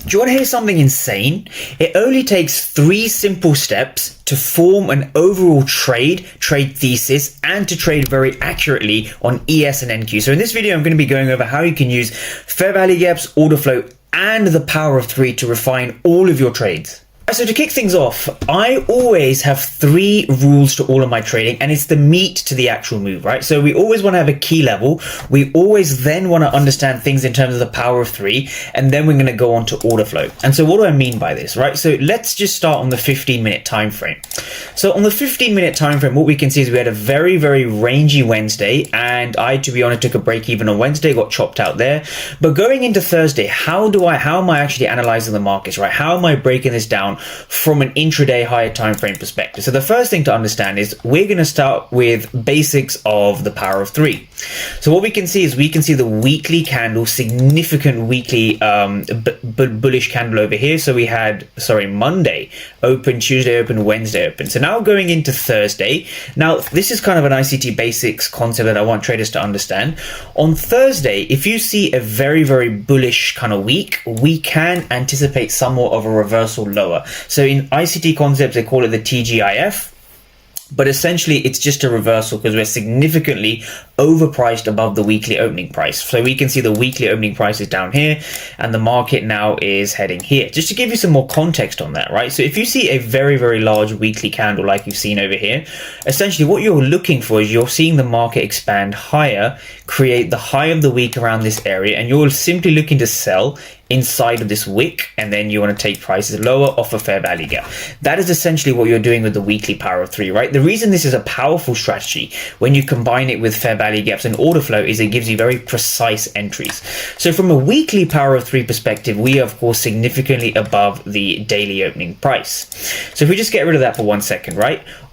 Do you want to hear something insane? It only takes 3 simple steps to form an overall trade thesis, and to trade very accurately on ES and NQ. So in this video, I'm going to be going over how you can use fair value gaps, order flow, and the power of 3 to refine all of your trades. So to kick things off, I always have 3 rules to all of my trading, and it's the meat to the actual move, right? So we always want to have a key level. We always then want to understand things in terms of the power of 3, and then we're going to go on to order flow. And so what do I mean by this, right? So let's just start on the 15-minute time frame. So on the 15-minute time frame, what we can see is we had a very, very rangy Wednesday, and I, to be honest, took a break even on Wednesday, got chopped out there. But going into Thursday, how am I actually analyzing the markets, right? How am I breaking this down from an intraday higher time frame perspective? So the first thing to understand is we're going to start with basics of the power of 3. So what we can see is we can see the weekly candle, significant weekly bullish candle over here. So we had, Monday open, Tuesday open, Wednesday open. So now going into Thursday, now this is kind of an ICT basics concept that I want traders to understand. On Thursday, if you see a very, very bullish kind of week, we can anticipate somewhat of a reversal lower. So in ICT concepts, they call it the TGIF. But essentially, it's just a reversal because we're significantly overpriced above the weekly opening price. So we can see the weekly opening price is down here, and the market now is heading here. Just to give you some more context on that, right? So if you see a very, very large weekly candle like you've seen over here, essentially what you're looking for is you're seeing the market expand higher, create the high of the week around this area, and you're simply looking to sell inside of this wick, and then you want to take prices lower off a fair value gap. That is essentially what you're doing with the weekly power of 3, right? The reason this is a powerful strategy when you combine it with fair value gaps and order flow is it gives you very precise entries. So from a weekly power of 3 perspective, we are of course significantly above the daily opening price. So if we just get rid of that for 1 second, right?